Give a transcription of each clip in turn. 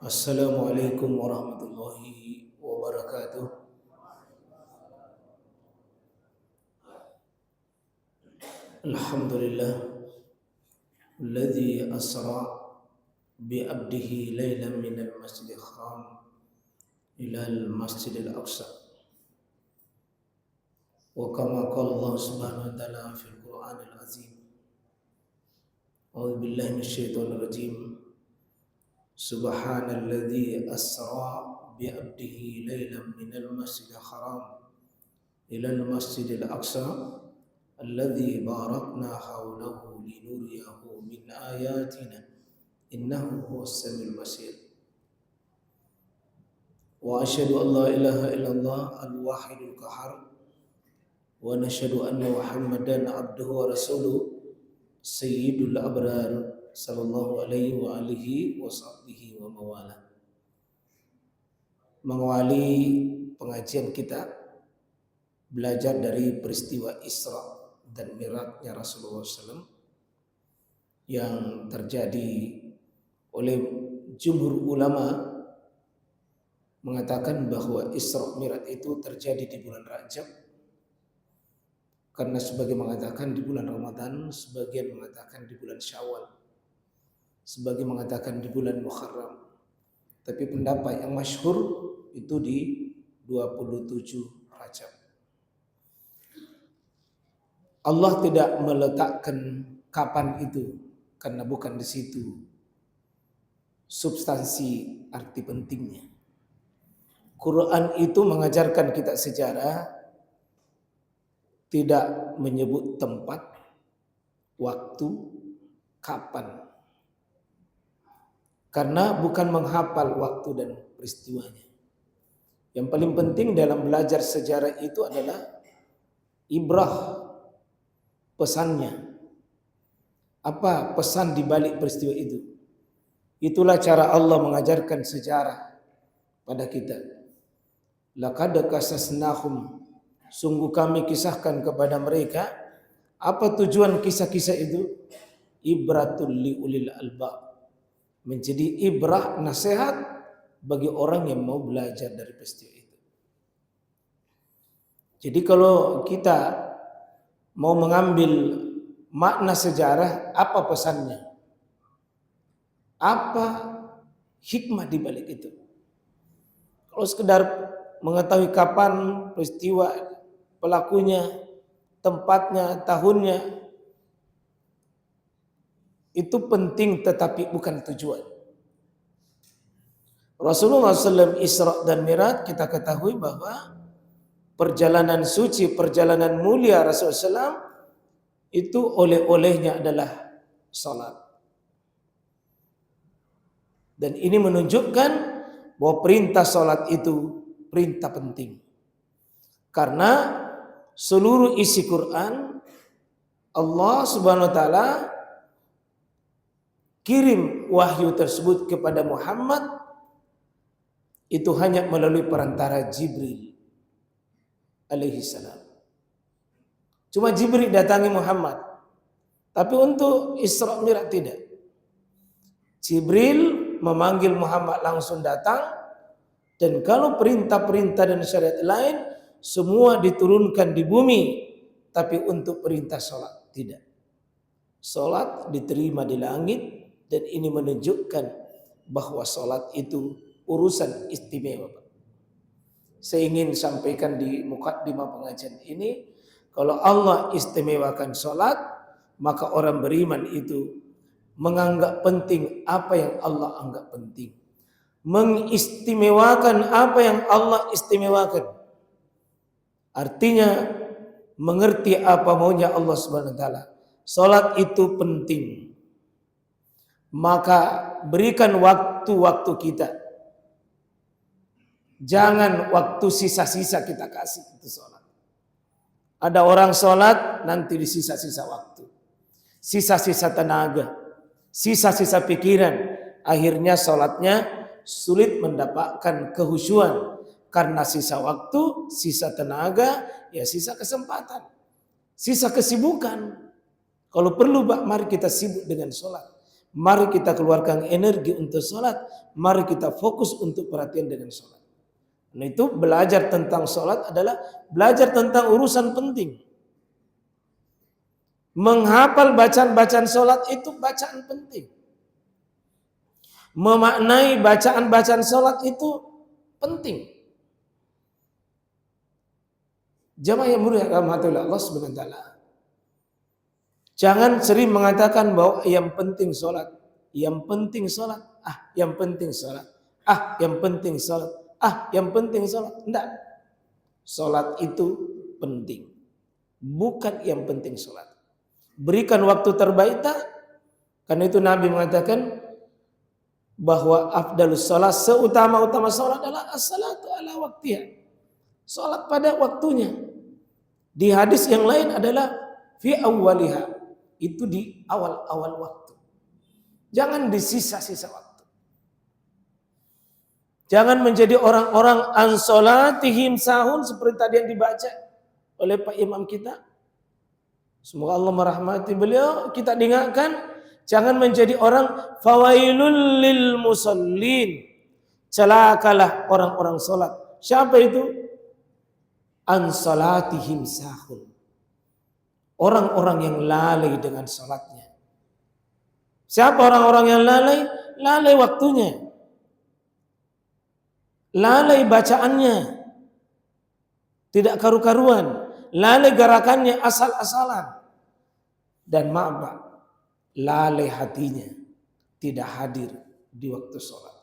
Assalamualaikum warahmatullahi wabarakatuh. Alhamdulillah alladzi asra bi 'abdihi lailan minal masjidil haram ilal masjidil aqsa. Wa kama qala Allah subhanahu wa ta'ala fil Qur'anil azim. A'udzu billahi minasyaitonir rajim. Subhanalladzi asra bi 'abdihi lailan minal masjidil haram ilal masjidil aqsa alladzi barakna hawlahu linuriyahu min ayatina innahu huwas samiul basir. Wa asyhadu an la ilaha illallah al-wahidul qahhar wa nashhadu anna Muhammadan abduhu wa rasuluhu sayyidul abrar sallallahu alaihi wa alihi wa sahbihi wa mawala. Mengawali pengajian kita belajar dari peristiwa Isra dan Mi'rajnya Rasulullah SAW yang terjadi oleh jumhur ulama mengatakan bahwa Isra Mi'raj itu terjadi di bulan Rajab, karena sebagian mengatakan di bulan Ramadan, sebagian mengatakan di bulan Syawal, sebagian mengatakan di bulan Muharram. Tapi pendapat yang masyhur itu di 27 Rajab. Allah tidak meletakkan kapan itu karena bukan di situ substansi arti pentingnya. Quran itu mengajarkan kita sejarah, tidak menyebut tempat, waktu, kapan. Karena bukan menghafal waktu dan peristiwanya. Yang paling penting dalam belajar sejarah itu adalah ibrah, pesannya. Apa pesan di balik peristiwa itu? Itulah cara Allah mengajarkan sejarah pada kita. Laqad qasasnahum, sungguh kami kisahkan kepada mereka. Apa tujuan kisah-kisah itu? Ibratul liulil albab, menjadi ibrah, nasihat bagi orang yang mau belajar dari peristiwa itu. Jadi kalau kita mau mengambil makna sejarah, apa pesannya? Apa hikmah di balik itu? Kalau sekedar mengetahui kapan peristiwa, pelakunya, tempatnya, tahunnya, itu penting tetapi bukan tujuan. Rasulullah SAW Isra dan Mi'raj, kita ketahui bahwa perjalanan suci, perjalanan mulia Rasulullah SAW itu oleh-olehnya adalah salat. Dan ini menunjukkan bahwa perintah salat itu perintah penting. Karena seluruh isi Quran Allah Subhanahu wa taala kirim wahyu tersebut kepada Muhammad itu hanya melalui perantara Jibril alaihi salam. Cuma Jibril datangi Muhammad. Tapi untuk Isra Mi'raj tidak. Jibril memanggil Muhammad langsung datang, dan kalau perintah-perintah dan syariat lain semua diturunkan di bumi, tapi untuk perintah salat tidak. Salat diterima di langit, dan ini menunjukkan bahwa salat itu urusan istimewa. Saya ingin sampaikan di mukadimah pengajian ini, kalau Allah istimewakan salat, maka orang beriman itu menganggap penting apa yang Allah anggap penting. Mengistimewakan apa yang Allah istimewakan. Artinya mengerti apa maunya Allah Subhanahu wa taala. Salat itu penting. Maka berikan waktu-waktu kita. Jangan waktu sisa-sisa kita kasih itu salat. Ada orang salat nanti di sisa-sisa waktu, sisa-sisa tenaga, sisa-sisa pikiran, akhirnya salatnya sulit mendapatkan kehusyuan karena sisa waktu, sisa tenaga, ya sisa kesempatan, sisa kesibukan. Kalau perlu mari kita sibuk dengan salat. Mari kita keluarkan energi untuk sholat. Mari kita fokus untuk perhatian dengan sholat. Nah itu belajar tentang sholat adalah belajar tentang urusan penting. Menghafal bacaan-bacaan sholat itu bacaan penting. Memaknai bacaan-bacaan sholat itu penting. Jamaah yang mulia rahmatullah Allah subhanahu wa ta'ala. Jangan sering mengatakan bahwa yang penting sholat. Yang penting sholat. Yang penting sholat. Yang penting sholat. Yang penting sholat. Tidak. Sholat itu penting. Bukan yang penting sholat. Berikan waktu terbaik tak? Karena itu Nabi mengatakan bahwa afdalus sholat, seutama-utama sholat adalah as-salatu ala waktiha. Sholat pada waktunya. Di hadis yang lain adalah fi awwaliha. Itu di awal-awal waktu. Jangan di sisa-sisa waktu. Jangan menjadi orang-orang an sholatihim sahun seperti tadi yang dibaca oleh Pak Imam kita. Semoga Allah merahmati beliau. Kita diingatkan jangan menjadi orang fawailul lil musallin. Celakalah orang-orang sholat. Siapa itu? An sholatihim sahun. Orang-orang yang lalai dengan sholatnya. Siapa orang-orang yang lalai? Lalai waktunya. Lalai bacaannya. Tidak karu-karuan. Lalai gerakannya asal-asalan. Dan maaf Pak, lalai hatinya. Tidak hadir di waktu sholat.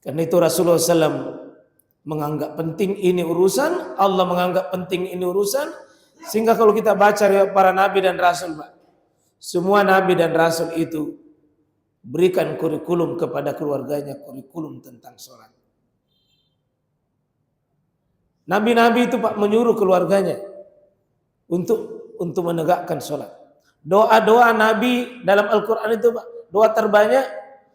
Karena itu Rasulullah SAW menganggap penting ini urusan. Allah menganggap penting ini urusan. Sehingga kalau kita baca riwayat para nabi dan rasul, Pak, semua nabi dan rasul itu berikan kurikulum kepada keluarganya, kurikulum tentang sholat. Nabi-nabi itu Pak menyuruh keluarganya untuk menegakkan sholat. Doa-doa Nabi dalam Al-Quran itu Pak, doa terbanyak,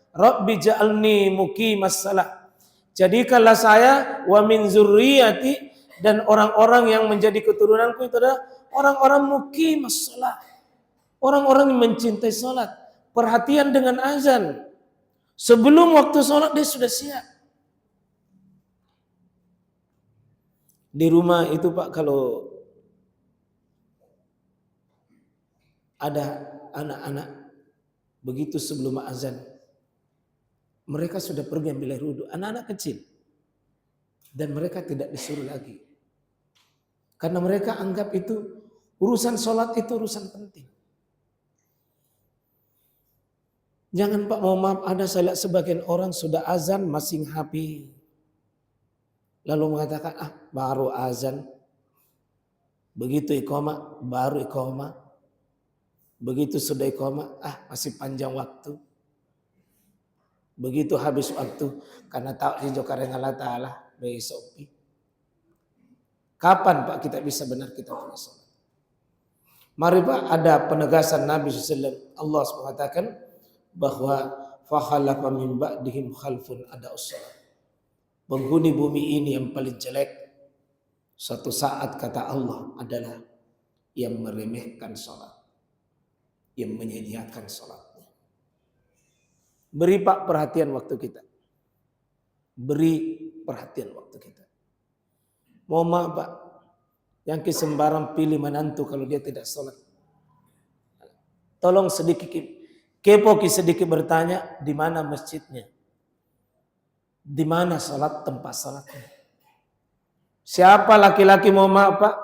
Rabbi ja'alni muqimas shalah. Jadikanlah saya wa min zurriyati, dan orang-orang yang menjadi keturunanku itu adalah orang-orang muqimas shalah. Orang-orang yang mencintai sholat. Perhatian dengan azan. Sebelum waktu sholat dia sudah siap. Di rumah itu Pak, kalau ada anak-anak begitu sebelum azan, mereka sudah pergi ambil air wudhu. Anak-anak kecil. Dan mereka tidak disuruh lagi. Karena mereka anggap itu urusan sholat itu urusan penting. Jangan Pak, mohon maaf, ada saya lihat sebagian orang sudah azan masih HP. Lalu mengatakan, baru azan. Begitu iqamah, baru iqamah. Begitu sudah iqamah, masih panjang waktu. Begitu habis waktu, karena tahu di jokareng Allah Ta'ala, besok. Kapan Pak kita bisa benar kita punya sholat? Mari Pak, ada penegasan Nabi SAW. Allah mengatakan bahwa fakhalafa min ba'dihim khalfun ada'us shalah. Penghuni bumi ini yang paling jelek suatu saat kata Allah adalah yang meremehkan sholat, yang menyia-nyiakan sholatnya. Beri Pak perhatian waktu kita. Beri perhatian waktu kita. Mohon maaf Pak, yang sembarang pilih menantu kalau dia tidak sholat. Tolong sedikit sedikit bertanya, di mana masjidnya? Di mana sholat, tempat sholatnya? Siapa laki-laki, mohon maaf Pak,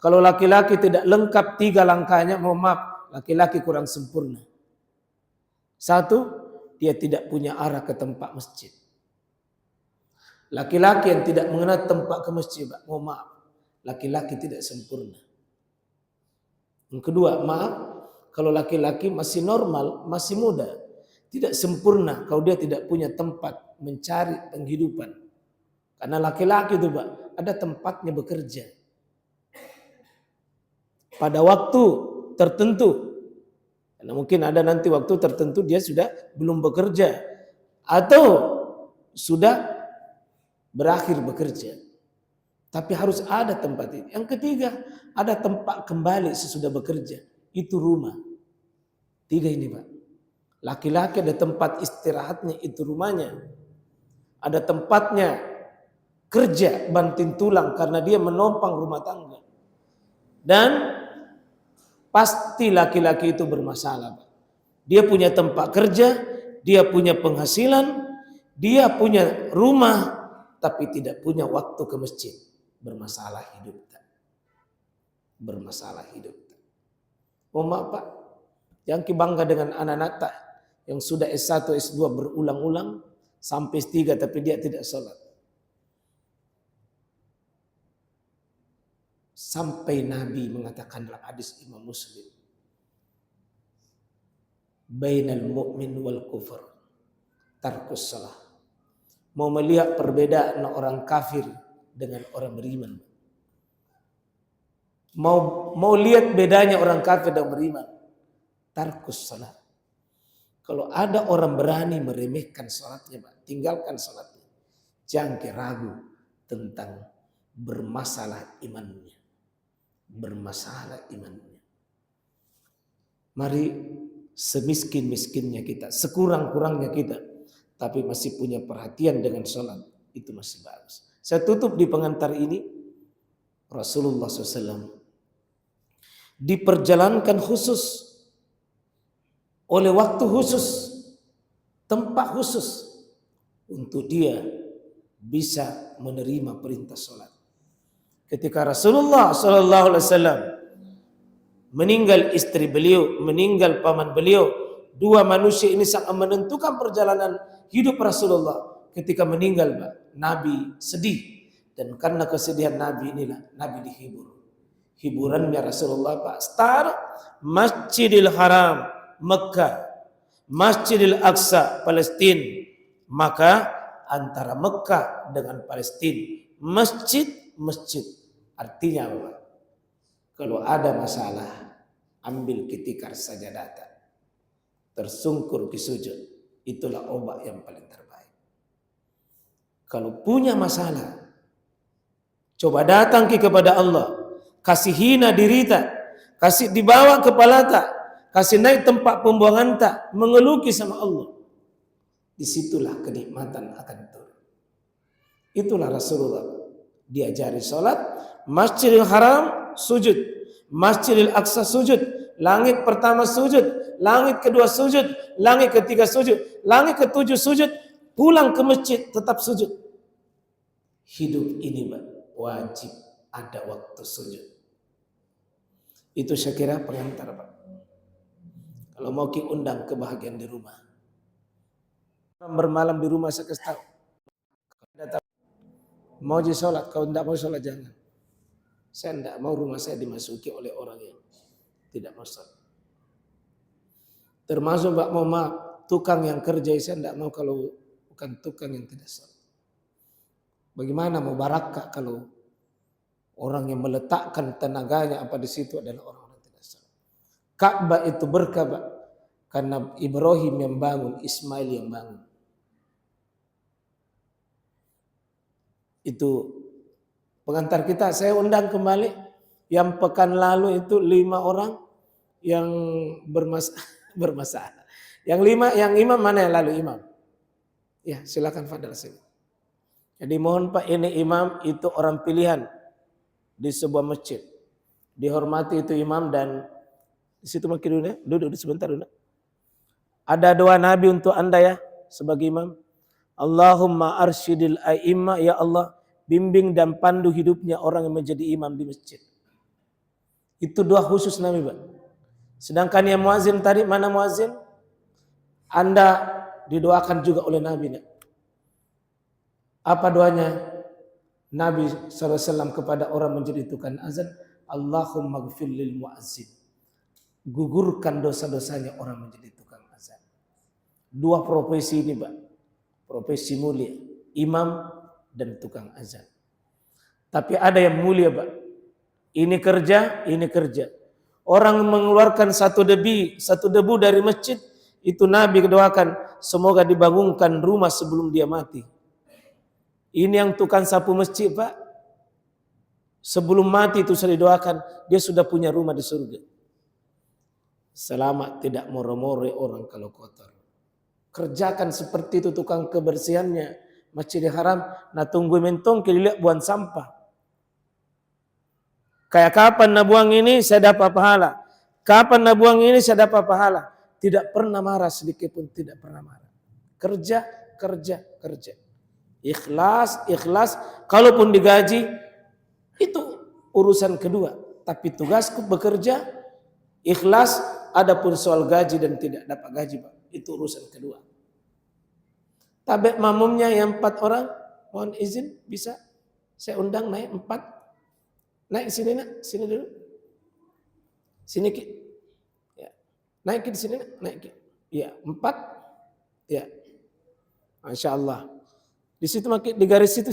kalau laki-laki tidak lengkap 3 langkahnya, mohon maaf, laki-laki kurang sempurna. 1, dia tidak punya arah ke tempat masjid. Laki-laki yang tidak mengenal tempat ke masjid, mohon maaf, laki-laki tidak sempurna. Yang kedua, maaf, kalau laki-laki masih normal, masih muda, tidak sempurna kalau dia tidak punya tempat mencari penghidupan. Karena laki-laki itu Pak, ada tempatnya bekerja. Pada waktu tertentu. Karena mungkin ada nanti waktu tertentu dia sudah belum bekerja. Atau sudah berakhir bekerja. Tapi harus ada tempat itu. Yang ketiga, ada tempat kembali sesudah bekerja. Itu rumah. 3 ini Pak. Laki-laki ada tempat istirahatnya, itu rumahnya. Ada tempatnya kerja banting tulang karena dia menopang rumah tangga. Dan pasti laki-laki itu bermasalah, Pak. Dia punya tempat kerja, dia punya penghasilan, dia punya rumah, tapi tidak punya waktu ke masjid. Bermasalah hidup. Bermasalah hidup. Oh maaf Pak, yang bangga dengan anak-anak tak yang sudah S1, S2 berulang-ulang sampai S3 tapi dia tidak sholat. Sampai Nabi mengatakan dalam hadis Imam Muslim, bainal mu'min wal kufur tarkus salah. Mau melihat perbedaan orang kafir dengan orang beriman. Mau lihat bedanya orang kafir dan beriman. Tarkus salat. Kalau ada orang berani meremehkan salatnya, Pak, tinggalkan salatnya. Jangan ragu tentang bermasalah imannya. Bermasalah imannya. Mari semiskin-miskinnya kita, sekurang-kurangnya kita, tapi masih punya perhatian dengan salat, itu masih bagus. Saya tutup di pengantar ini, Rasulullah SAW diperjalankan khusus oleh waktu khusus, tempat khusus untuk dia bisa menerima perintah salat. Ketika Rasulullah SAW meninggal istri beliau, meninggal paman beliau, dua manusia ini sangat menentukan perjalanan hidup Rasulullah. Ketika meninggal, Nabi sedih, dan karena kesedihan Nabi inilah Nabi dihibur. Hiburannya Rasulullah, Pak, start Masjidil Haram Mekah, Masjidil Aqsa Palestina. Maka antara Mekah dengan Palestina masjid. Artinya apa? Kalau ada masalah, ambil ketikar saja datang, tersungkur ke sujud, itulah obat yang paling terbaik. Kalau punya masalah, coba datang kepada Allah, kasih hina diri tak, kasih dibawa kepala tak, kasih naik tempat pembuangan tak, mengeluki sama Allah. Disitulah kenikmatan akan turun. Itulah Rasulullah diajari salat, Masjidil Haram sujud, Masjidil Aqsa sujud, langit pertama sujud, langit kedua sujud, langit ketiga sujud, langit ketujuh sujud, pulang ke masjid tetap sujud. Hidup ini wajib ada waktu sujud. Itu saya kira pengantar, Pak. Kalau mau undang kebahagiaan di rumah, bermalam di rumah saya kasih tahu. Mau jadi sholat, kalau tidak mau sholat jangan. Saya tidak mau rumah saya dimasuki oleh orang yang tidak mau sholat. Termasuk Mbak Mama, tukang yang kerja, saya tidak mau kalau bukan tukang yang tidak sholat. Bagaimana mau barakah kalau orang yang meletakkan tenaganya apa di situ adalah orang-orang tidak sholat. Ka'bah itu berkah, Pak, karena Ibrahim yang bangun, Ismail yang bangun. Itu pengantar kita. Saya undang kembali yang pekan lalu itu 5 orang yang bermasalah. Yang 5, yang imam mana yang lalu imam? Ya, silakan Fadal sini. Jadi mohon Pak, ini imam itu orang pilihan di sebuah masjid. Dihormati itu imam, dan di situ makin duduk sebentar dulu. Ada doa Nabi untuk Anda ya sebagai imam. Allahumma arsyidil a'imma, ya Allah, bimbing dan pandu hidupnya orang yang menjadi imam di masjid. Itu doa khusus Nabi, Pak. Sedangkan yang muazin tadi, mana muazin? Anda didoakan juga oleh Nabi. Apa doanya Nabi SAW kepada orang menjadi tukang azan? Allahumma gfir lil muazzin. Gugurkan dosa-dosanya orang menjadi tukang azan. Dua profesi ini, Pak. Profesi mulia, imam dan tukang azan. Tapi ada yang mulia, Pak. Ini kerja, ini kerja. Orang mengeluarkan satu debu dari masjid, itu Nabi doakan, semoga dibangunkan rumah sebelum dia mati. Ini yang tukang sapu masjid, Pak. Sebelum mati itu sudah didoakan, dia sudah punya rumah di surga. Selama tidak more-more orang kalau kotor. Kerjakan seperti itu tukang kebersihannya Masjidil Haram. Nah tunggu mentong lihat buang sampah. Kayak kapan nak buang ini saya dapat pahala. Kapan nak buang ini saya dapat pahala. Tidak pernah marah sedikit pun, tidak pernah marah. Kerja, kerja, kerja. Ikhlas, ikhlas. Kalaupun digaji, itu urusan kedua. Tapi tugasku bekerja, ikhlas. Adapun soal gaji dan tidak dapat gaji, Pak, itu urusan kedua. Tabek makmumnya yang 4 orang, mohon izin bisa saya undang naik 4. Naik sini nak, sini dulu. Sini Ki. Ya. Naik Ki di sini nak, naik Ki. Ya, 4. Ya. Masya Allah. Di situ makin di garis situ.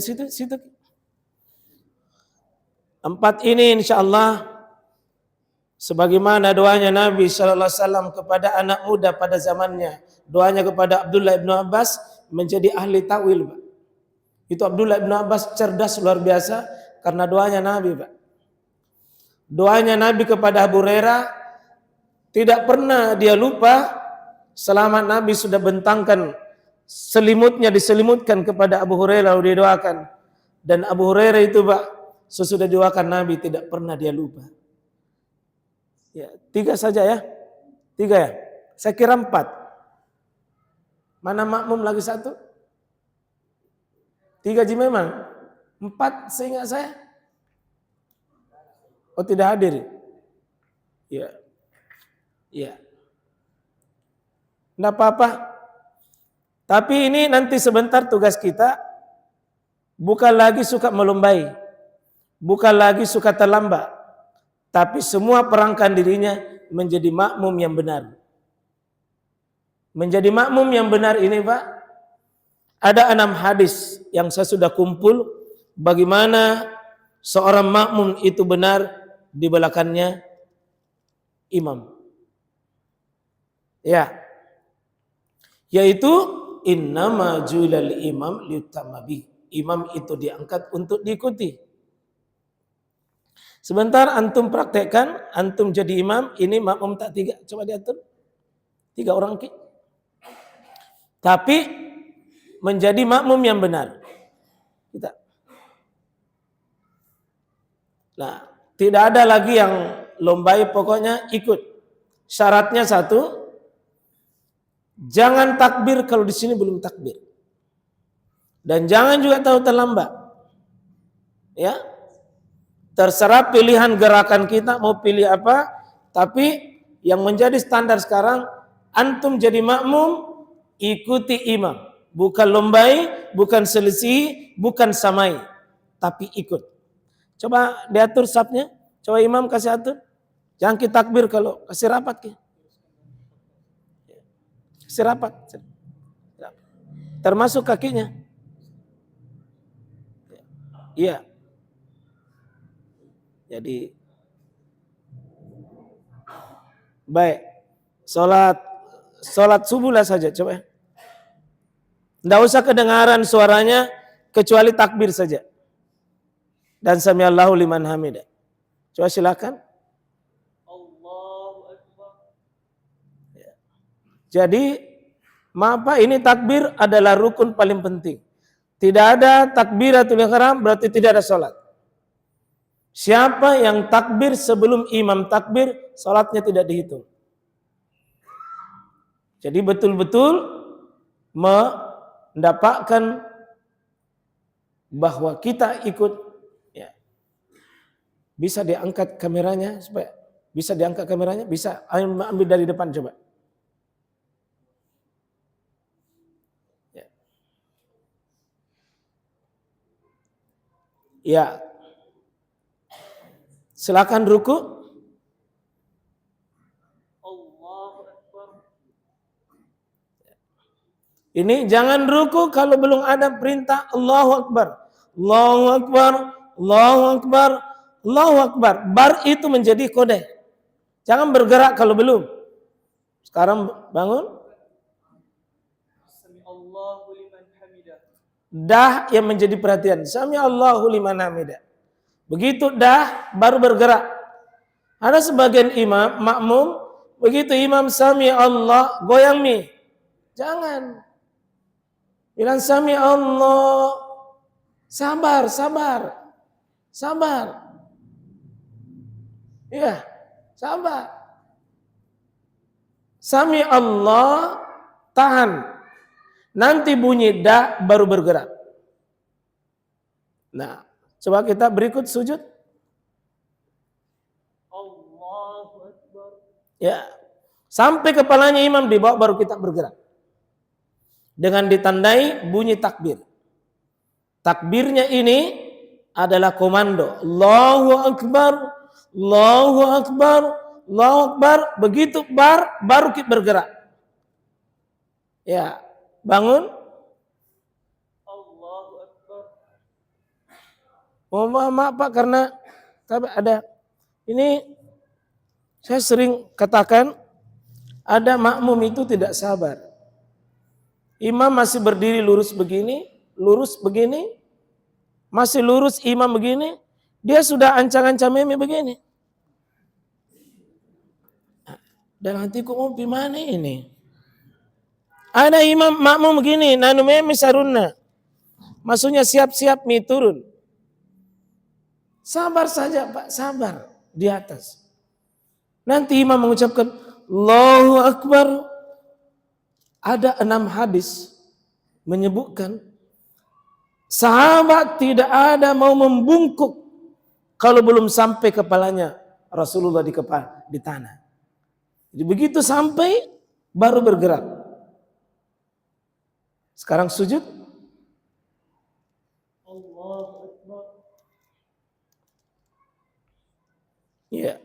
4 ini insya Allah sebagaimana doanya Nabi Sallallahu Alaihi Wasallam kepada anak muda pada zamannya, doanya kepada Abdullah ibnu Abbas menjadi ahli takwil, Pak. Itu Abdullah ibnu Abbas cerdas luar biasa karena doanya Nabi, Pak. Doanya Nabi kepada Abu Hurairah tidak pernah dia lupa selama Nabi sudah bentangkan selimutnya diselimutkan kepada Abu Hurairah lalu didoakan. Dan Abu Hurairah itu, Pak, sesudah doakan Nabi tidak pernah dia lupa. Ya, 3 saja ya. 3 ya. Saya kira 4. Mana makmum lagi 1? 3 ji memang. 4 seingat saya. Oh tidak hadir. Ya. Ya. Enggak apa-apa. Tapi ini nanti sebentar tugas kita bukan lagi suka melombai. Bukan lagi suka terlambat. Tapi semua perangkan dirinya menjadi makmum yang benar. Menjadi makmum yang benar ini, Pak, ada 6 hadis yang saya sudah kumpul bagaimana seorang makmum itu benar di belakangnya imam. Ya. Yaitu innama ju'ilal imam liyutamma bih. Imam itu diangkat untuk diikuti. Sebentar antum praktekkan, antum jadi imam, ini makmum tak 3, coba diatur. 3 orang Ki. Tapi menjadi makmum yang benar. Kita. Nah, tidak ada lagi yang lombai, pokoknya ikut. Syaratnya 1, jangan takbir kalau di sini belum takbir. Dan jangan juga tahu terlambat. Ya. Terserah pilihan gerakan kita mau pilih apa, tapi yang menjadi standar sekarang antum jadi makmum ikuti imam, bukan lombai, bukan selisih, bukan samai, tapi ikut. Coba diatur safnya, coba imam kasih atur. Jangan kita takbir kalau kasih rapat. Kasih rapat. Termasuk kakinya. Iya. Jadi baik. Salat subuh lah saja coba. Tidak usah kedengaran suaranya kecuali takbir saja. Dan samiallahu liman hamidah. Coba silakan. Allahu Akbar. Ya. Jadi, maka ini takbir adalah rukun paling penting. Tidak ada takbiratul ihram berarti tidak ada salat. Siapa yang takbir sebelum imam takbir, salatnya tidak dihitung. Jadi betul-betul mendapatkan bahwa kita ikut. Ya. Bisa diangkat kameranya supaya bisa diangkat kameranya, bisa ambil dari depan coba. Ya. Ya. Silakan ruku. Allahu Akbar. Ini jangan ruku kalau belum ada perintah Allahu Akbar. Allahu Akbar, Allahu Akbar, Allahu Akbar. Bar itu menjadi kode. Jangan bergerak kalau belum. Sekarang bangun. Sami Allahu liman hamidah. Dah yang menjadi perhatian. Sami Allahu liman hamidah. Begitu dah baru bergerak. Ada sebagian imam makmum Begitu imam sami Allah, goyang nih. Jangan. Bilang sami Allah. Sabar, sabar. Sabar. Ya, sabar. Sami Allah, tahan. Nanti bunyi da baru bergerak. Nah, coba kita berikut sujud. Allahu Akbar. Ya. Sampai kepalanya imam dibawa baru kita bergerak. Dengan ditandai bunyi takbir. Takbirnya ini adalah komando. Allahu Akbar, Allahu Akbar, Allahu Akbar. Begitu baru kita bergerak. Ya, bangun. Allahu Akbar. Maaf Pak, karena ada ini saya sering katakan ada makmum itu tidak sabar. Imam masih berdiri lurus begini, masih lurus imam begini, dia sudah ancang-ancang meme begini. Dan hatiku mau gimana ini? Ada imam makmum begini, nanu meme sarunna. Maksudnya siap-siap mi turun. Sabar saja Pak, sabar di atas. Nanti imam mengucapkan Allahu Akbar. Ada 6 hadis menyebutkan sahabat tidak ada mau membungkuk kalau belum sampai kepalanya Rasulullah di tanah. Jadi begitu sampai baru bergerak. Sekarang sujud. Allahu Akbar. Ya.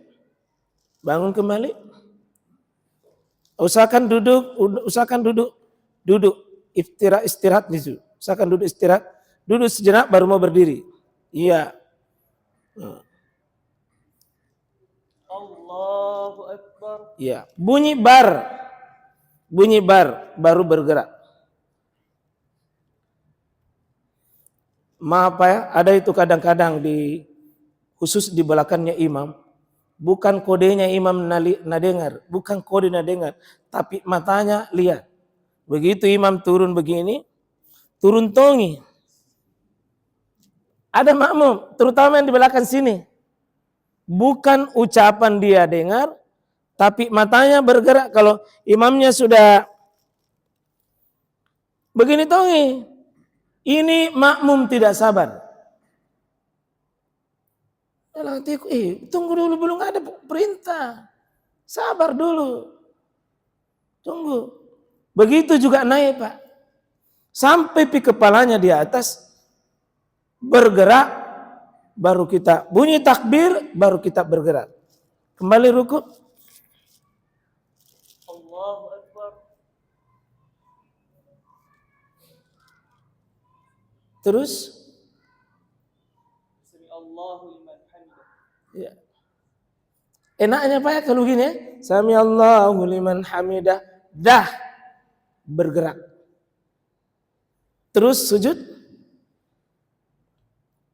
Bangun kembali. Usahakan duduk. Istirahat di situ. Usahakan duduk istirahat. Duduk sejenak baru mau berdiri. Iya. Allahu Akbar. Iya. Bunyi bar baru bergerak. Maaf ya, ada itu kadang-kadang khusus di belakangnya imam. Bukan kodenya imam nadengar, bukan kode nadengar, tapi matanya lihat. Begitu imam turun begini, turun tongi. Ada makmum, terutama yang di belakang sini. Bukan ucapan dia dengar, tapi matanya bergerak. Kalau imamnya sudah begini tongi, ini makmum tidak sabar. Dalam hatiku, tunggu dulu, belum ada perintah. Sabar dulu. Tunggu. Begitu juga naik Pak. Sampai kepalanya di atas, bergerak, baru kita bunyi takbir, baru kita bergerak. Kembali ruku. Allahu Akbar. Terus. Ya. Enaknya Pak ya kalau gini ya. Sami Allahu liman hamidah. Dah bergerak. Terus sujud.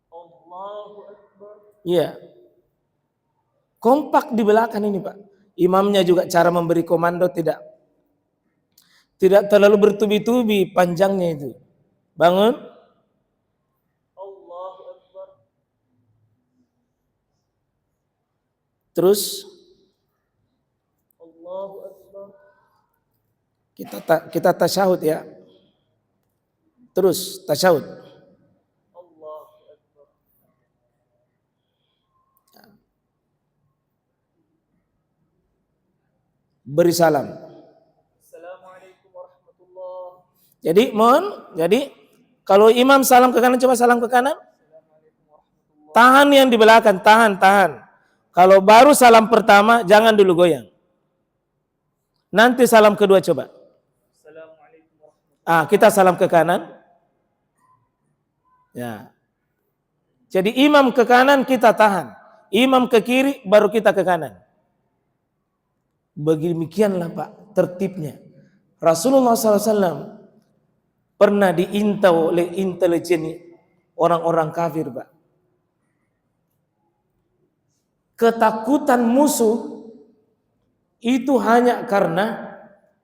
Allahu Akbar. Iya. Kompak di belakang ini Pak. Imamnya juga cara memberi komando tidak terlalu bertubi-tubi panjangnya itu. Bangun. Terus Allahu Akbar. Kita tasyahud ya. Terus tasyahud. Allahu Akbar. Beri salam. Assalamualaikum warahmatullahi. Jadi kalau imam salam ke kanan, coba salam ke kanan. Tahan yang di belakang, tahan. Kalau baru salam pertama, jangan dulu goyang. Nanti salam kedua coba. Kita salam ke kanan. Ya. Jadi imam ke kanan kita tahan. Imam ke kiri baru kita ke kanan. Beginilah Pak tertibnya. Rasulullah SAW pernah diintau oleh intelijen orang-orang kafir Pak. Ketakutan musuh itu hanya karena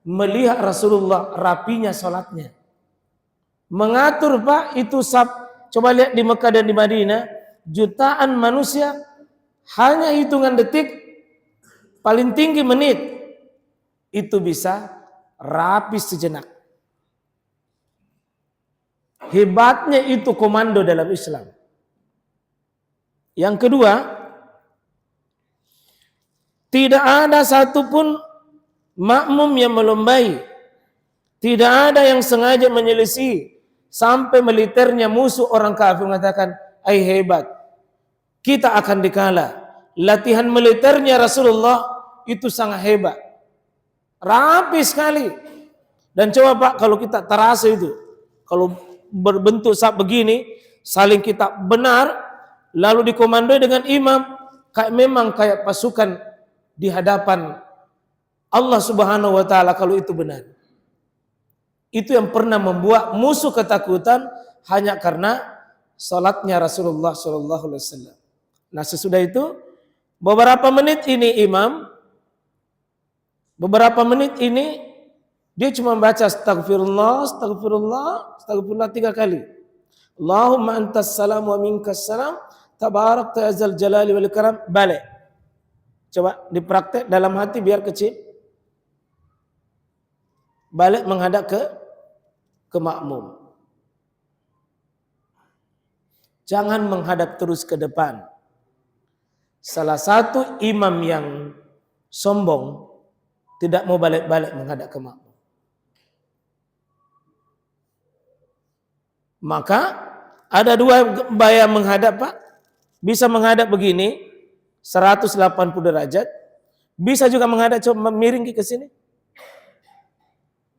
melihat Rasulullah rapinya sholatnya. Mengatur Pak itu coba lihat di Mekah dan di Madinah, jutaan manusia hanya hitungan detik, paling tinggi menit, itu bisa rapi sejenak. Hebatnya itu komando dalam Islam. Yang kedua, tidak ada satupun makmum yang melombai. Tidak ada yang sengaja menyelisih sampai militernya musuh orang kafir mengatakan, "Ai hebat, kita akan dikalah." Latihan militernya Rasulullah itu sangat hebat, rapi sekali. Dan coba Pak, kalau kita terasa itu, kalau berbentuk begini, saling kita benar, lalu dikomandoi dengan imam, memang kayak pasukan di hadapan Allah Subhanahu wa taala kalau itu benar. Itu yang pernah membuat musuh ketakutan hanya karena salatnya Rasulullah sallallahu alaihi wasallam. Nah, sesudah itu beberapa menit ini imam, beberapa menit ini dia cuma baca astagfirullah, astagfirullah, astagfirullah 3 kali. Allahumma antas salam wa minkas salam, tabarakta ya zal jalali wal ikram. Balik. Coba dipraktek dalam hati biar kecil. Balik menghadap ke makmum. Jangan menghadap terus ke depan. Salah satu imam yang sombong tidak mau balik-balik menghadap ke makmum. Maka ada 2 gaya menghadap Pak. Bisa menghadap begini 180 derajat. Bisa juga menghadap coba miring ke sini.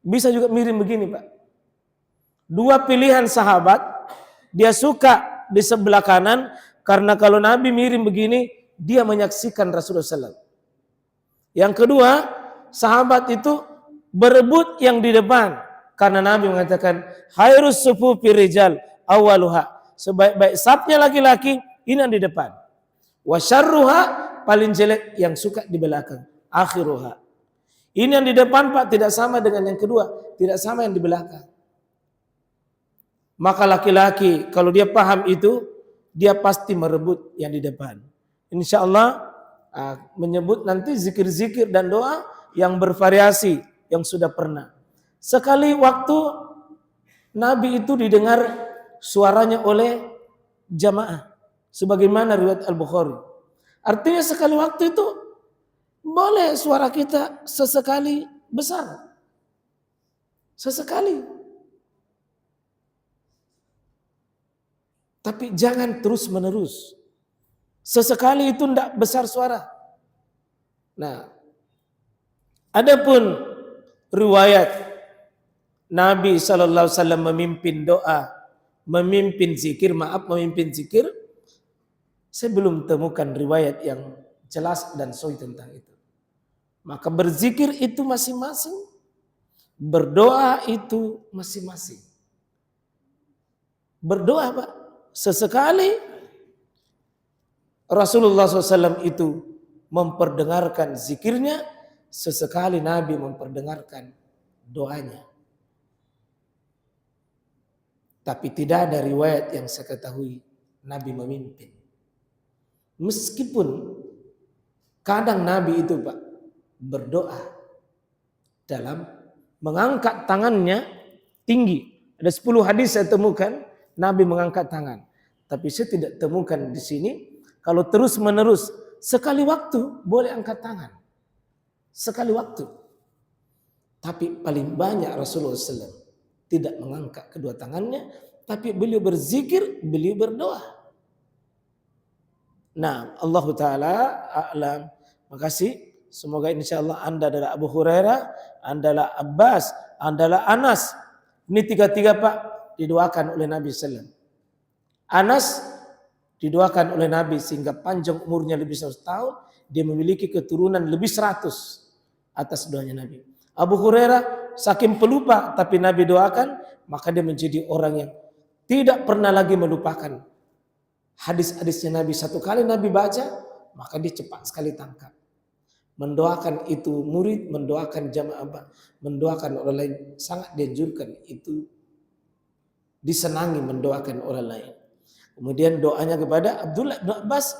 Bisa juga miring begini Pak. 2 pilihan sahabat. Dia suka di sebelah kanan karena kalau Nabi miring begini dia menyaksikan Rasulullah SAW. Yang kedua, sahabat itu berebut yang di depan karena Nabi mengatakan khairus sufufi rijal awwaluha, sebaik-baik safnya laki-laki ini yang di depan. Wa syarruha, paling jelek yang suka di belakang, akhiruha. Ini yang di depan Pak tidak sama dengan yang kedua, tidak sama yang di belakang. Maka laki-laki kalau dia paham itu, dia pasti merebut yang di depan. Insya Allah menyebut nanti zikir-zikir dan doa yang bervariasi yang sudah pernah. Sekali waktu Nabi itu didengar suaranya oleh jamaah, sebagaimana riwayat Al-Bukhari. Artinya sekali waktu itu boleh suara kita sesekali besar, sesekali. Tapi jangan terus menerus. Sesekali itu tidak besar suara. Nah, adapun riwayat Nabi sallallahu alaihi wasallam memimpin doa, memimpin zikir, saya belum temukan riwayat yang jelas dan sahih tentang itu. Maka berzikir itu masing-masing, berdoa itu masing-masing. Berdoa Pak, sesekali Rasulullah SAW itu memperdengarkan zikirnya, sesekali Nabi memperdengarkan doanya. Tapi tidak ada riwayat yang saya ketahui Nabi memimpin. Meskipun kadang Nabi itu Pak berdoa dalam mengangkat tangannya tinggi. Ada 10 hadis saya temukan Nabi mengangkat tangan. Tapi saya tidak temukan di sini. Kalau terus menerus sekali waktu boleh angkat tangan. Sekali waktu. Tapi paling banyak Rasulullah SAW tidak mengangkat kedua tangannya. Tapi beliau berzikir, beliau berdoa. Nah, Allah Ta'ala a'lam. Makasih. Semoga insya Allah Anda adalah Abu Hurairah, Anda adalah Abbas, Anda adalah Anas. Ini 3-3 Pak didoakan oleh Nabi SAW. Anas didoakan oleh Nabi sehingga panjang umurnya lebih 100 tahun. Dia memiliki keturunan lebih 100 atas doanya Nabi. Abu Hurairah saking pelupa tapi Nabi doakan, maka dia menjadi orang yang tidak pernah lagi melupakan hadis-hadisnya Nabi. Satu kali Nabi baca, maka dia cepat sekali tangkap. mendoakan itu murid, mendoakan jamaah, mendoakan orang lain, sangat dianjurkan itu, disenangi mendoakan orang lain. Kemudian doanya kepada Abdullah bin Abbas,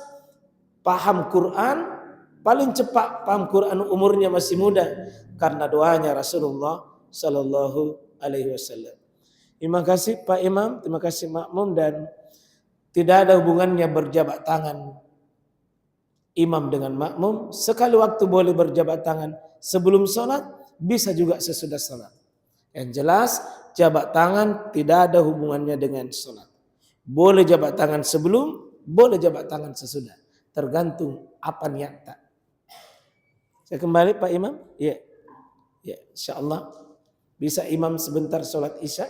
paham Quran, paling cepat paham Quran, umurnya masih muda, karena doanya Rasulullah Sallallahu Alaihi Wasallam. Terima kasih Pak Imam, terima kasih makmum, dan tidak ada hubungannya berjabat tangan imam dengan makmum. Sekali waktu boleh berjabat tangan sebelum sholat, bisa juga sesudah sholat. Yang jelas jabat tangan tidak ada hubungannya dengan sholat. Boleh jabat tangan sebelum, boleh jabat tangan sesudah, tergantung apa niatnya. Saya kembali Pak Imam. Ya, ya, insyaallah bisa imam sebentar sholat isya.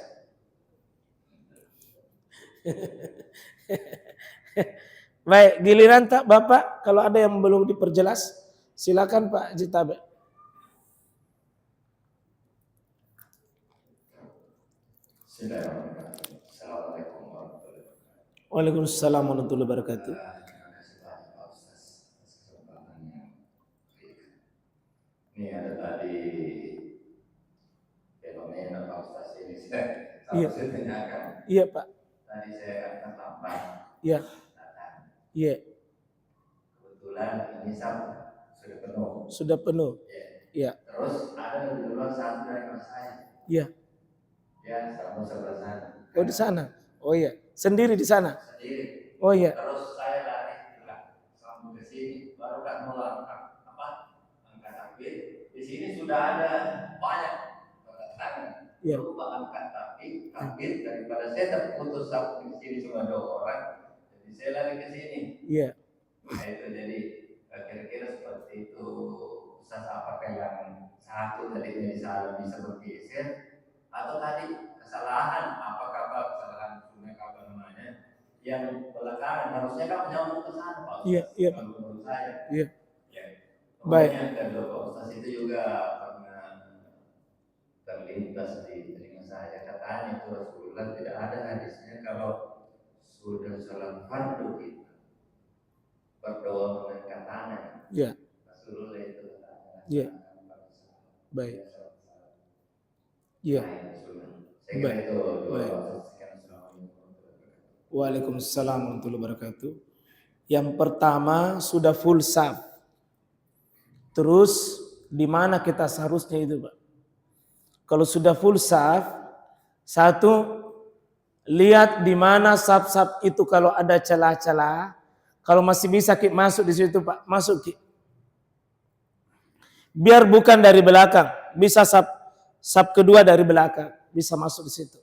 Baik, giliran tak Bapak, kalau ada yang belum diperjelas, silakan Pak Jitabe. Assalamualaikum warahmatullahi wabarakatuh. Waalaikumsalam warahmatullahi wabarakatuh. Terima kasih banyak Pak Ustaz atas kesempatan yang diberikan. Ini ada tadi fenomena Pak Ustaz ini saya tanyakan. Iya Pak. Tadi saya akan terlambat. Iya. Datang. Iya. Kebetulan ini sudah penuh. Sudah penuh. Iya. Terus ada di luar satu dari mas saya. Iya. Ya, sama sebelah sana. Oh di sana. Oh iya. Sendiri di sana. Sendiri. Oh iya. Terus saya lari pulang sampai ke sini, baru kan mau angkat takbir. Di sini sudah ada banyak tangan. Iya. Lupa angkat takbir daripada saya terputus sampai di sini cuma 2 orang. Jadi saya lari ke sini. Iya. Nah itu jadi kira-kira seperti itu. Ustaz, apakah yang satu tadinya disalami bisa bergeser? Atau tadi kesalahan, apakah kesalahan sunnah apa namanya yang belakangan harusnya kan menyambung ke sana Pak Ustaz. Iya, iya. Kalau menurut saya. Iya. Ya. Baik. Kemudian kedua Pak Ustaz itu juga pernah terlintas di telinga saya, katanya itu Rasulullah tidak ada hadisnya kalau sudah salat fardu kita berdoa mengangkat tangan. Iya. Rasulullah itu katanya. Iya. Baik. Iya. Baik. Baik. Waalaikumsalam warahmatullahi wabarakatuh. Yang pertama sudah full saf. Terus di mana kita seharusnya itu Pak? Kalau sudah full saf, satu, lihat di mana saf-saf itu kalau ada celah-celah. Kalau masih bisa masuk di situ Pak, masuk. Biar bukan dari belakang, bisa saf kedua dari belakang, bisa masuk di situ.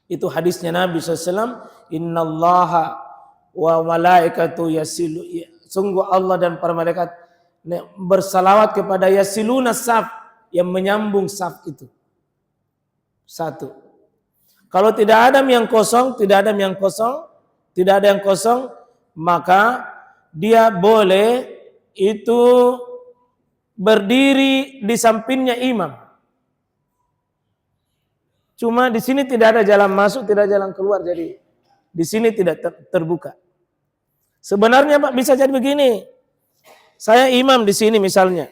Itu hadisnya Nabi SAW, innallaha wa malaikatu yasilu, sungguh Allah dan para malaikat bersalawat kepada yasiluna saf, yang menyambung saf itu. Satu. Kalau tidak ada yang kosong, tidak ada yang kosong, maka dia boleh itu berdiri di sampingnya imam. Cuma di sini tidak ada jalan masuk, tidak ada jalan keluar, jadi di sini tidak terbuka. Sebenarnya Pak bisa jadi begini. Saya imam di sini misalnya.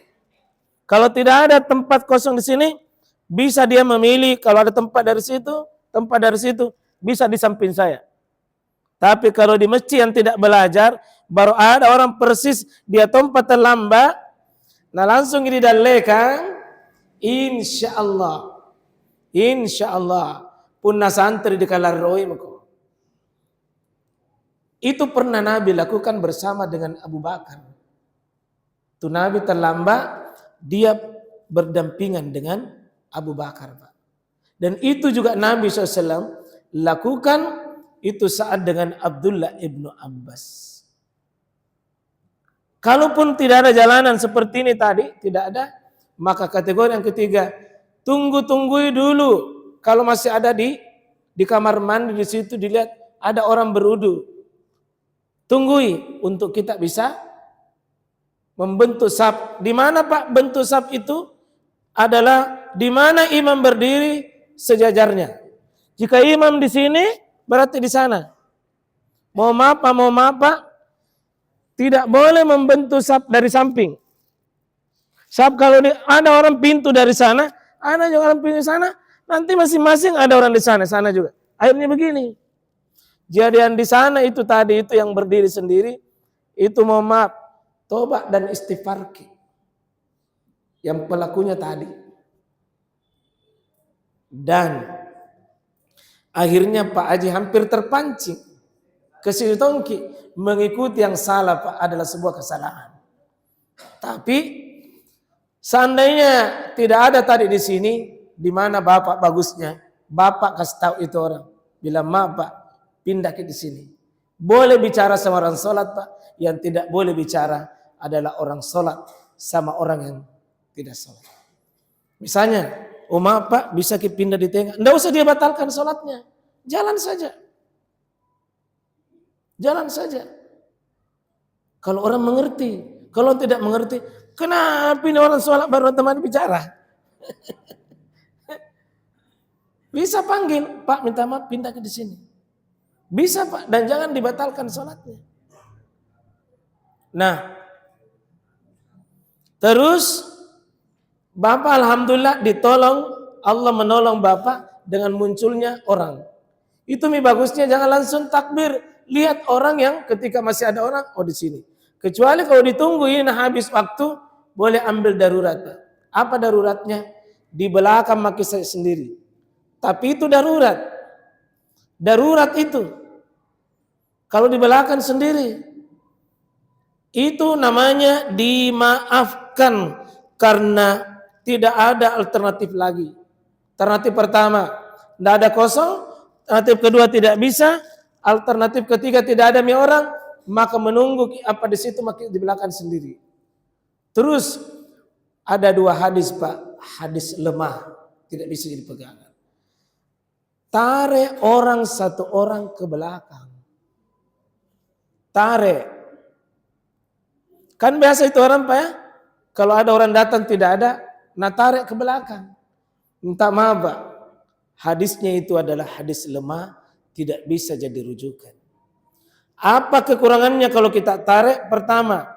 Kalau tidak ada tempat kosong di sini, bisa dia memilih kalau ada tempat dari situ, bisa di samping saya. Tapi kalau di masjid yang tidak belajar, baru ada orang persis dia tempat terlambat, nah langsung didalekan, insya Allah punna santri di kalaroi mako. Itu pernah Nabi lakukan bersama dengan Abu Bakar. Itu Nabi terlambat, dia berdampingan dengan Abu Bakar Pak. Dan itu juga Nabi SAW lakukan itu saat dengan Abdullah ibnu Abbas. Kalaupun tidak ada jalanan seperti ini tadi, tidak ada, maka kategori yang ketiga, tunggu-tunggui dulu. Kalau masih ada di kamar mandi di situ dilihat ada orang berudu, tunggui untuk kita bisa membentuk saf. Di mana Pak bentuk saf itu? Adalah di mana imam berdiri sejajarnya. Jika imam di sini, berarti di sana. Mau maaf Pak, tidak boleh membentuk saf dari samping. Saf kalau ada orang pintu dari sana, ada juga orang pintu sana, nanti masing-masing ada orang di sana juga. Akhirnya begini. Jadian di sana itu tadi itu yang berdiri sendiri, itu mohon maaf, tobat dan istighfar. Yang pelakunya tadi. Dan akhirnya Pak Haji hampir terpancing ke situ tongki, mengikuti yang salah Pak adalah sebuah kesalahan. Tapi seandainya tidak ada tadi di sini, di mana Bapak bagusnya, Bapak kasih tahu itu orang, bilang maaf Pak, pindah ke di sini. Boleh bicara sama orang sholat Pak, yang tidak boleh bicara adalah orang sholat sama orang yang tidak sholat. Misalnya, maaf Pak, bisa pindah di tengah. Tidak usah dia batalkan sholatnya. Jalan saja. Jalan saja. Kalau orang mengerti. Kalau tidak mengerti, kenapa ini orang sholat baru teman bicara? Bisa panggil, Pak minta maaf pindah ke di sini. Bisa Pak, dan jangan dibatalkan sholatnya. Nah, terus Bapak alhamdulillah ditolong, Allah menolong Bapak dengan munculnya orang. Itu bagusnya jangan langsung takbir, lihat orang yang ketika masih ada orang, oh di sini. Kecuali kalau ditunggu ini habis waktu, boleh ambil darurat. Apa daruratnya? Di belakang maki saya sendiri. Tapi itu darurat. Darurat itu. Kalau di belakang sendiri, itu namanya dimaafkan karena tidak ada alternatif lagi. Alternatif pertama, tidak ada kosong. Alternatif kedua tidak bisa. Alternatif ketiga tidak ada orang, maka menunggu apa di situ di belakang sendiri. Terus ada dua hadis Pak, hadis lemah, tidak bisa jadi pegangan. Tarik orang satu orang ke belakang. Tarik. Kan biasa itu orang Pak ya, kalau ada orang datang tidak ada, nah tarik ke belakang. Minta maaf Pak, hadisnya itu adalah hadis lemah, tidak bisa jadi rujukan. Apa kekurangannya kalau kita tarik? Pertama,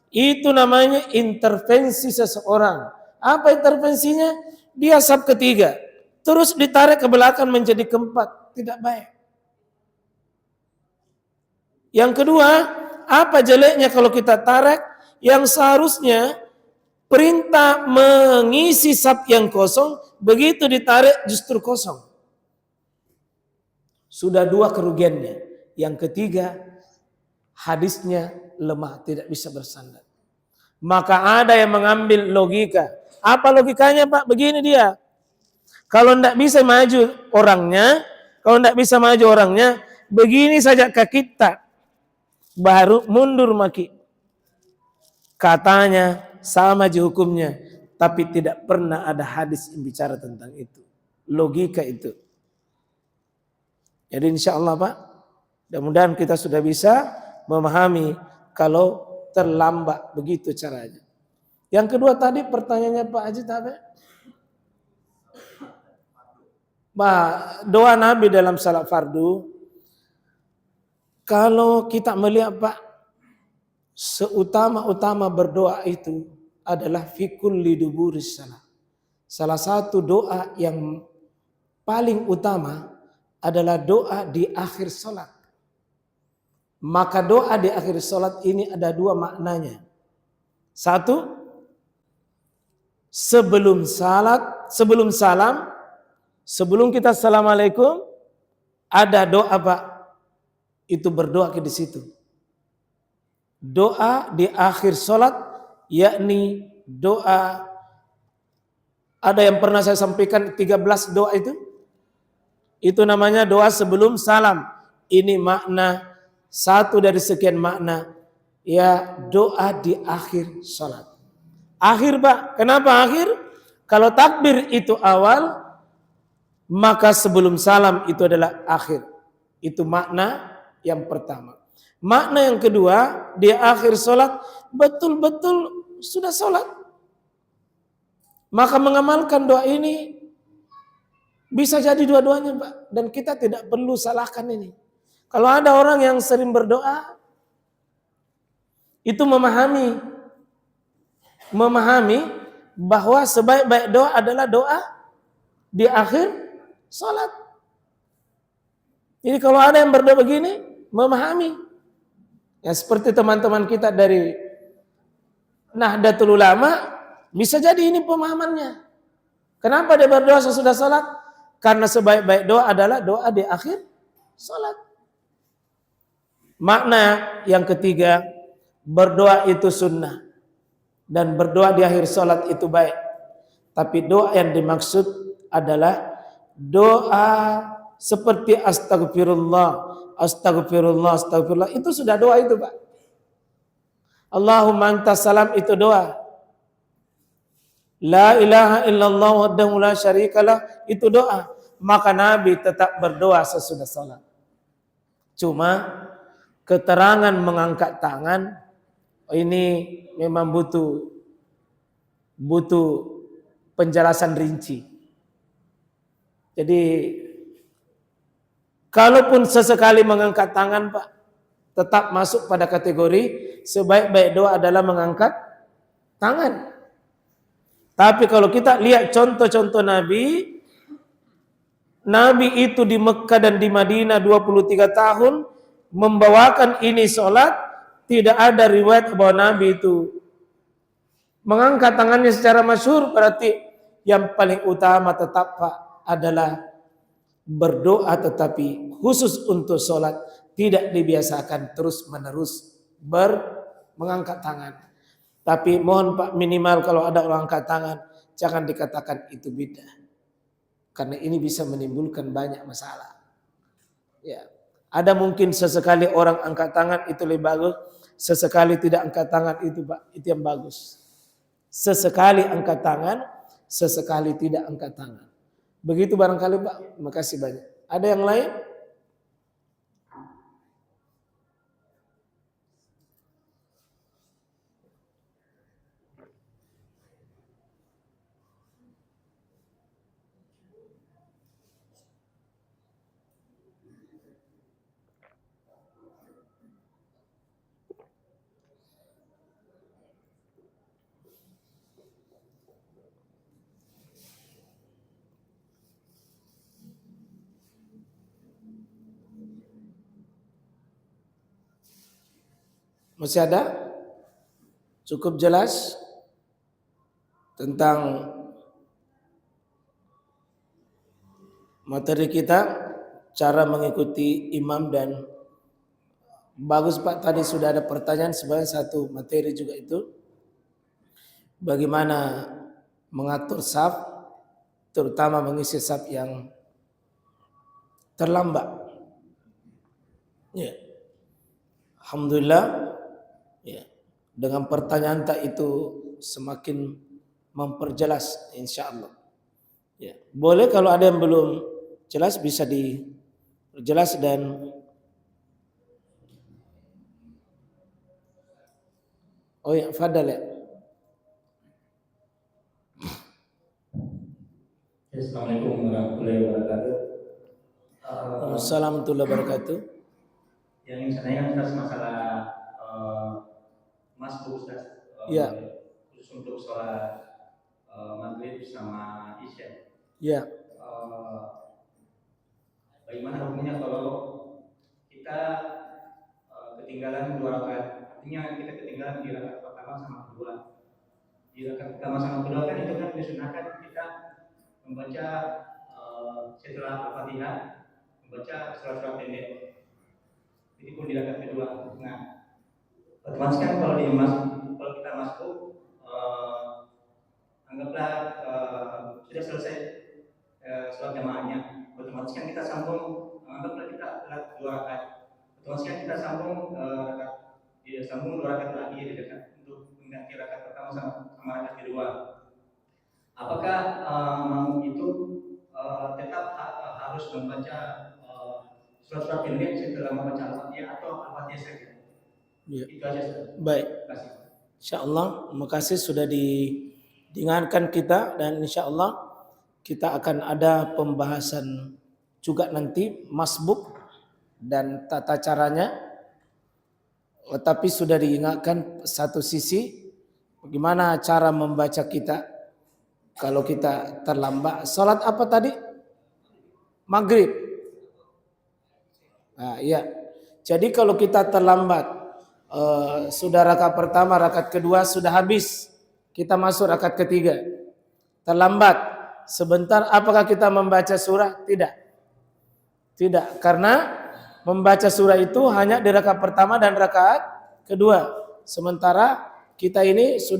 itu namanya intervensi seseorang. Apa intervensinya? Dia saf ketiga, terus ditarik ke belakang menjadi keempat, tidak baik. Yang kedua, apa jeleknya kalau kita tarik? Yang seharusnya perintah mengisi saf yang kosong, begitu ditarik justru kosong. Sudah dua kerugiannya. Yang ketiga, hadisnya lemah, tidak bisa bersandar. Maka ada yang mengambil logika. Apa logikanya Pak? Begini dia. Kalau tidak bisa maju orangnya, begini saja ke kita. Baru mundur maki. Katanya sama aja hukumnya. Tapi tidak pernah ada hadis yang bicara tentang itu. Logika itu. Jadi insya Allah Pak, mudah-mudahan kita sudah bisa memahami kalau terlambat begitu caranya. Yang kedua tadi pertanyaannya Pak Haji Tabe. Doa Nabi dalam salat fardu. Kalau kita melihat Pak, seutama-utama berdoa itu adalah fikul liduburis salat. Salah satu doa yang paling utama adalah doa di akhir salat. Maka doa di akhir salat ini ada dua maknanya. Satu, sebelum salam, sebelum kita assalamualaikum, ada doa Pak. Itu berdoa ke di situ. Doa di akhir salat, yakni doa, ada yang pernah saya sampaikan 13 doa itu. Itu namanya doa sebelum salam. Ini makna satu dari sekian makna. Ya, doa di akhir salat. Akhir Pak, kenapa akhir? Kalau takbir itu awal, maka sebelum salam itu adalah akhir. Itu makna yang pertama. Makna yang kedua, di akhir salat betul-betul sudah salat. Maka mengamalkan doa ini bisa jadi dua-duanya Pak. Dan kita tidak perlu salahkan ini. Kalau ada orang yang sering berdoa, itu memahami bahwa sebaik-baik doa adalah doa di akhir salat. Jadi kalau ada yang berdoa begini, memahami. Ya seperti teman-teman kita dari Nahdlatul Ulama, bisa jadi ini pemahamannya. Kenapa dia berdoa sesudah salat? Karena sebaik-baik doa adalah doa di akhir salat. Makna yang ketiga, berdoa itu sunnah dan berdoa di akhir salat itu baik. Tapi doa yang dimaksud adalah doa seperti astagfirullah, astagfirullah, astagfirullah. Itu sudah doa itu, Pak. Allahumma antas salam itu doa. La ilaha illallah wahdahu la syarikalah itu doa. Maka Nabi tetap berdoa sesudah salat. Cuma keterangan mengangkat tangan ini memang butuh penjelasan rinci. Jadi kalaupun sesekali mengangkat tangan, Pak, tetap masuk pada kategori sebaik-baik doa adalah mengangkat tangan. Tapi kalau kita lihat contoh-contoh Nabi itu di Mekah dan di Madinah 23 tahun membawakan ini sholat, tidak ada riwayat bahwa Nabi itu mengangkat tangannya secara masyhur. Berarti yang paling utama tetap, Pak, adalah berdoa, tetapi khusus untuk sholat tidak dibiasakan terus-menerus mengangkat tangan. Tapi mohon, Pak, minimal kalau ada orang angkat tangan jangan dikatakan itu bid'ah, karena ini bisa menimbulkan banyak masalah. Ya, ada mungkin sesekali orang angkat tangan itu lebih bagus, sesekali tidak angkat tangan itu, Pak, itu yang bagus. Sesekali angkat tangan, sesekali tidak angkat tangan. Begitu barangkali, Pak. Terima kasih banyak. Ada yang lain? Masih ada? Cukup jelas tentang materi kita, cara mengikuti imam, dan bagus, Pak, tadi sudah ada pertanyaan sebenarnya satu materi juga itu. Bagaimana mengatur saf, terutama mengisi saf yang terlambat. Ya. Alhamdulillah. Ya, dengan pertanyaan tak itu semakin memperjelas, insya Allah. Ya, boleh kalau ada yang belum jelas bisa diperjelas dan oh ya, fadal ya. Assalamualaikum warahmatullahi wabarakatuh. Assalamualaikum warahmatullahi wabarakatuh. Yang ingin saya tanyakan Ustaz masalah masbuk, Ustaz. Ya. Khusus untuk sholat maghrib sama isya. Ya. Bagaimana hukumnya kalau kita ketinggalan 2 rakaat? Artinya kita ketinggalan di rakaat pertama sama kedua. Di rakaat pertama sama kedua kan itu kan disunahkan kita membaca setelah Al-Fatihah membaca surat-surat pendek. Jadi pun di rakaat kedua. Nah, otomatis kan kalau kita masuk anggaplah sudah selesai sholat jamaahnya, otomatis kan kita sambung, anggaplah kita telat 2 rakaat, otomatis kan kita sambung sambung 2 rakaat lagi untuk mengganti rakaat pertama sama rakaat kedua. Apakah makmum itu tetap harus membaca surat-surat pendek setelah membaca Al-Fatihah atau Al-Fatihah saja? Ya. Itu aja, Ustaz. Baik. Insyaallah, terima kasih sudah diingatkan kita, dan insyaallah kita akan ada pembahasan juga nanti masbuk dan tata caranya. Tapi sudah diingatkan satu sisi, bagaimana cara membaca kita kalau kita terlambat. Salat apa tadi? Maghrib. Nah, ya. Jadi kalau kita terlambat, sudah rakaat pertama, rakaat kedua sudah habis, kita masuk rakaat ketiga. Terlambat sebentar, apakah kita membaca surah? Tidak. Tidak, karena membaca surah itu hanya di rakaat pertama dan rakaat kedua. Sementara kita ini sudah